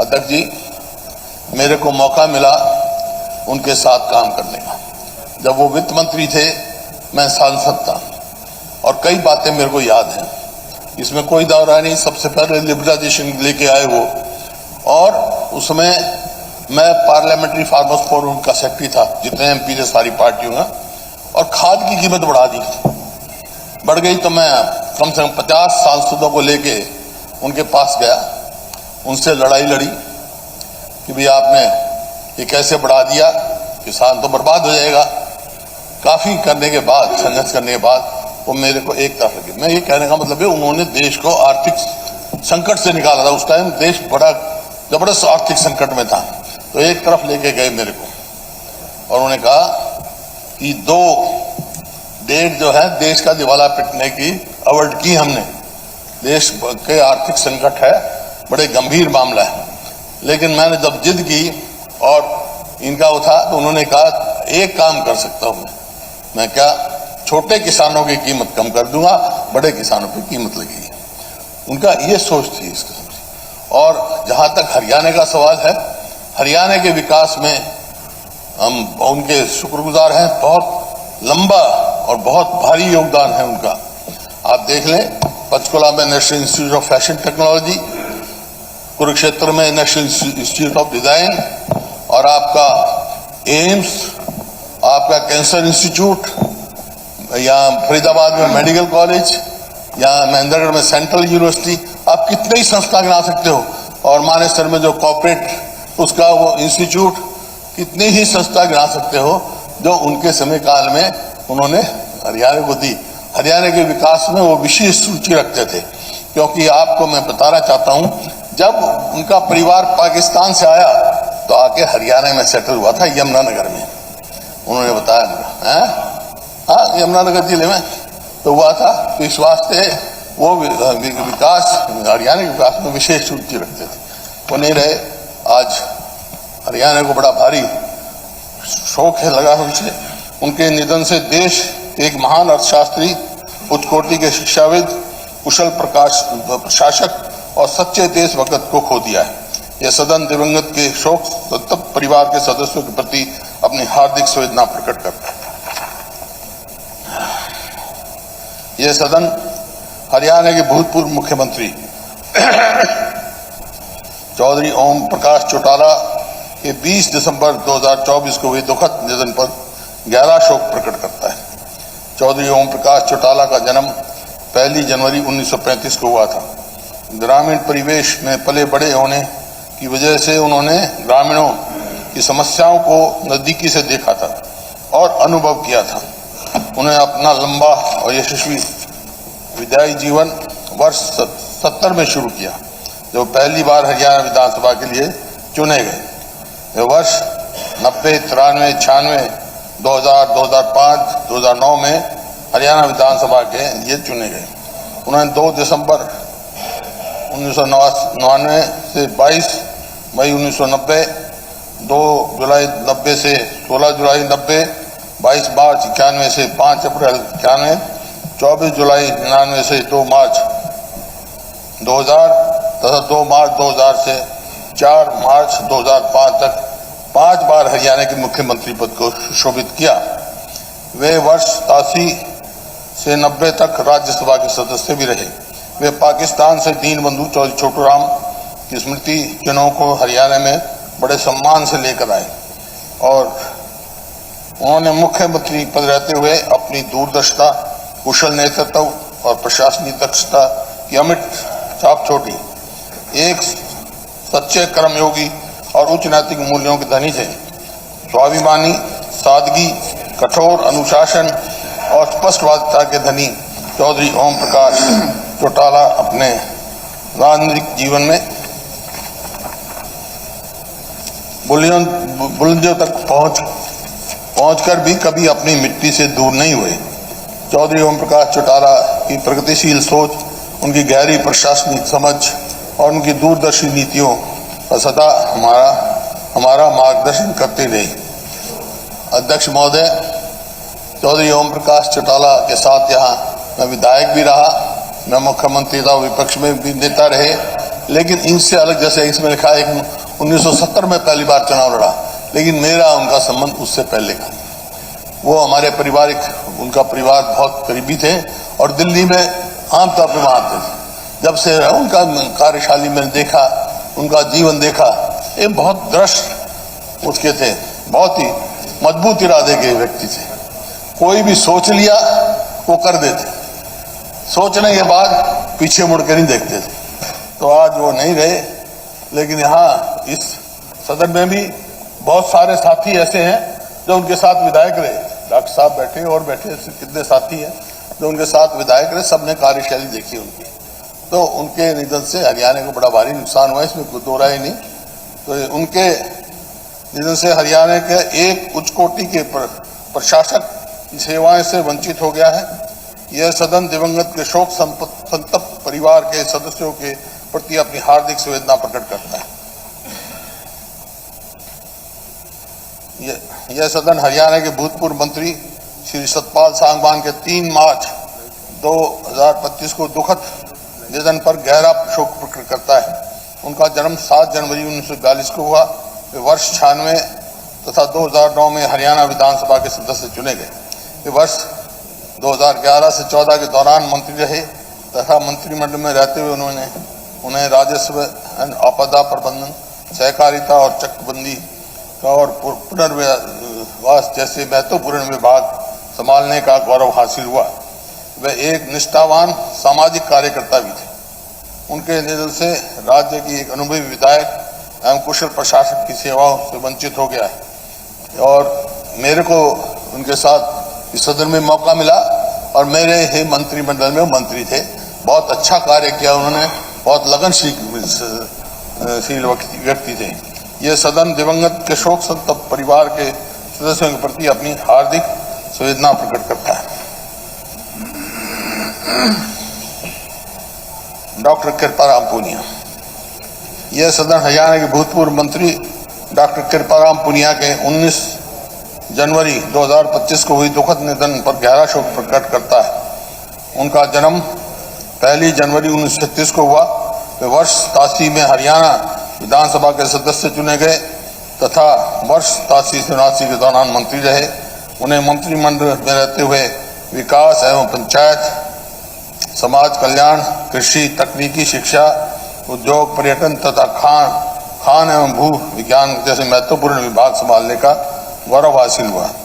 अध्यक्ष जी, मेरे को मौका मिला उनके साथ काम करने का। जब वो वित्त मंत्री थे, मैं सांसद था और कई बातें मेरे को याद हैं, इसमें कोई दौरा नहीं। सबसे पहले लिबरलाइजेशन लेके आए वो, और उसमें मैं पार्लियामेंट्री फार्मर्स फोरम का सेक्रेटरी था, जितने एमपी थे सारी पार्टियों में, और खाद की कीमत बढ़ गई। तो मैं कम से कम 50 सांसदों को लेके उनके पास गया, उनसे लड़ाई लड़ी कि भाई आपने ये कैसे बढ़ा दिया, किसान तो बर्बाद हो जाएगा। काफी करने के बाद, संघर्ष करने के बाद वो मेरे को एक तरफ लगे। मैं ये कहने का मतलब है, उन्होंने देश को आर्थिक संकट से निकाला था। उस टाइम देश बड़ा जबरदस्त आर्थिक संकट में था, तो एक तरफ लेके गए मेरे को, और उन्होंने कहा कि 2 डेट जो है देश का दिवाला पिटने की अवॉइड की हमने। देश के आर्थिक संकट है, बड़े गंभीर मामला है, लेकिन मैंने जब जिद की और इनका उठा, तो उन्होंने कहा एक काम कर सकता हूं मैं क्या, छोटे किसानों की कीमत कम कर दूंगा, बड़े किसानों की कीमत लगेगी। उनका ये सोच थी इस किस्म की। और जहां तक हरियाणा का सवाल है, हरियाणा के विकास में हम उनके शुक्रगुजार हैं। बहुत लंबा और बहुत भारी योगदान है उनका। आप देख लें, पंचकुला में national institute of fashion technology, Kurukshetra में नेशनल इंस्टीट्यूट ऑफ डिजाइन, और आपका एम्स, आपका कैंसर इंस्टीट्यूट, यहाँ फरीदाबाद में मेडिकल कॉलेज, यहाँ महेंद्रगढ़ में सेंट्रल यूनिवर्सिटी, आप कितने ही संस्था गिना सकते हो। और मानेसर में जो कॉर्पोरेट उसका वो इंस्टीट्यूट, कितनी ही संस्था गिना सकते हो जो उनके समय काल में उन्होंने हरियाणा को दी। हरियाणा के विकास में वो विशेष रुचि रखते थे, क्योंकि आपको मैं बताना चाहता हूं, जब उनका परिवार पाकिस्तान से आया तो आके हरियाणा में सेटल हुआ था, यमुनानगर में। उन्होंने बताया मुझे, हाँ यमुनानगर जिले में तो हुआ था। तो इस वास्ते वो विकास, हरियाणा के विकास में विशेष रुचि रखते थे। वो नहीं रहे, आज हरियाणा को बड़ा भारी शौक है लगा उनसे। उनके निधन से देश एक महान अर्थशास्त्री, उच्च कोटि के शिक्षाविद, कुशल प्रशासक और सच्चे देशभक्त को खो दिया है। यह सदन दिवंगत के शोक संतप्त परिवार के सदस्यों के प्रति अपनी हार्दिक संवेदना प्रकट करता है। यह सदन हरियाणा के भूतपूर्व मुख्यमंत्री चौधरी ओम प्रकाश चौटाला के 20 दिसंबर 2024 को हुए दुखद निधन पर गहरा शोक प्रकट करता है। चौधरी ओम प्रकाश चौटाला का जन्म 1 जनवरी 1935 को हुआ था। ग्रामीण परिवेश में पले बड़े होने की वजह से उन्होंने ग्रामीणों की समस्याओं को नजदीकी से देखा था और अनुभव किया था। उन्हें अपना लंबा और यशस्वी विधायी जीवन वर्ष 70 में शुरू किया, जो पहली बार हरियाणा विधानसभा के लिए चुने गए। वे वर्ष 90, 93, 96, 2000, 2005, 2009 में हरियाणा विधानसभा के लिए चुने गए। उन्होंने 2 दिसंबर 1999 से 22 मई 1990, 2 जुलाई 90 से 16 जुलाई 90, 22 मार्च 91 से 5 अप्रैल 91, 24 जुलाई 99 से 2 मार्च 2000 तथा 2 मार्च 2000 से 4 मार्च 2005 तक 5 बार हरियाणा के मुख्यमंत्री पद को सुशोभित किया। वे वर्ष 87 से 90 तक राज्यसभा के सदस्य भी रहे। वे पाकिस्तान से दीनबंधु चौधरी छोटूराम की स्मृति चिन्हों को हरियाणा में बड़े सम्मान से लेकर आए और उन्होंने मुख्यमंत्री पद रहते हुए अपनी दूरदर्शिता, कुशल नेतृत्व और प्रशासनिक दक्षता की अमिट छाप छोड़ी। एक सच्चे कर्मयोगी और उच्च नैतिक मूल्यों के धनी थे। स्वाभिमानी, सादगी, कठोर अनुशासन और स्पष्टवादिता के धनी चौधरी ओम प्रकाश चौटाला अपने राजनीतिक जीवन में बुलंदियों तक पहुंचकर भी कभी अपनी मिट्टी से दूर नहीं हुए। चौधरी ओम प्रकाश चौटाला की प्रगतिशील सोच, उनकी गहरी प्रशासनिक समझ और उनकी दूरदर्शी नीतियों का सदा हमारा मार्गदर्शन करते रहे। अध्यक्ष महोदय, चौधरी ओम प्रकाश चौटाला के साथ यहाँ मैं विधायक भी रहा, मैं मुख्यमंत्री था, विपक्ष में भी नेता रहे। लेकिन इनसे अलग, जैसे इसमें लिखा है 1970 में पहली बार चुनाव लड़ा, लेकिन मेरा उनका संबंध उससे पहले का। वो हमारे उनका परिवार बहुत करीबी थे और दिल्ली में आमतौर पर वहाँ थे। जब से उनका कार्यशाली में देखा, उनका जीवन देखा, ये बहुत दृढ़ उसके थे, बहुत ही मजबूत इरादे के व्यक्ति थे। कोई भी सोच लिया वो कर देते, सोचने के बाद पीछे मुड़ के नहीं देखते थे। तो आज वो नहीं रहे, लेकिन यहाँ इस सदन में भी बहुत सारे साथी ऐसे हैं जो उनके साथ विधायक रहे। डॉक्टर साहब बैठे और बैठे ऐसे कितने साथी हैं जो उनके साथ विधायक रहे, सबने कार्यशैली देखी उनकी। तो उनके निधन से हरियाणा को बड़ा भारी नुकसान हुआ, इसमें कोई दो राय नहीं। तो उनके निधन से हरियाणा के एक उच्च कोटि के प्रशासक सेवाएं से वंचित हो गया है। यह सदन दिवंगत के शोक संतप्त परिवार के सदस्यों के प्रति अपनी हार्दिक संवेदना प्रकट करता है। यह सदन हरियाणा के भूतपूर्व मंत्री श्री सतपाल सांगवान के 3 मार्च 2025 को दुखद निधन पर गहरा शोक प्रकट करता है। उनका जन्म 7 जनवरी 1942 को हुआ। वे वर्ष 96 तथा 2009 में हरियाणा विधानसभा के सदस्य चुने गए। वे वर्ष 2011 से 14 के दौरान मंत्री रहे तथा मंत्रिमंडल में रहते हुए उन्हें राजस्व एवं आपदा प्रबंधन, सहकारिता और चकबंदी और पुनर्वास जैसे महत्वपूर्ण विभाग संभालने का गौरव हासिल हुआ। वे एक निष्ठावान सामाजिक कार्यकर्ता भी थे। उनके निधन से राज्य की एक अनुभवी विधायक एवं कुशल प्रशासक की सेवाओं से वंचित हो गया है। और मेरे को उनके साथ इस सदन में मौका मिला और मेरे ही मंत्रिमंडल में मंत्री थे। बहुत अच्छा कार्य किया उन्होंने, बहुत लगनशील व्यक्ति थे। ये सदन दिवंगत के शोक संतप्त परिवार के सदस्यों के प्रति अपनी हार्दिक संवेदना प्रकट करता है। डॉक्टर कृपाराम पुनिया। यह सदन हरियाणा के भूतपूर्व मंत्री डॉक्टर कृपाराम पुनिया के 19 जनवरी 2025 को हुई दुखद निधन पर गहरा शोक प्रकट करता है। उनका जन्म 1 जनवरी 1936 को हुआ। वे वर्ष 87 में हरियाणा विधानसभा के सदस्य चुने गए तथा वर्ष 87-89 के दौरान मंत्री रहे। उन्हें मंत्रिमंडल में रहते हुए विकास एवं पंचायत, समाज कल्याण, कृषि, तकनीकी शिक्षा, उद्योग, पर्यटन तथा खान एवं भू विज्ञान जैसे महत्वपूर्ण विभाग संभालने का गौरव हासिल हुआ।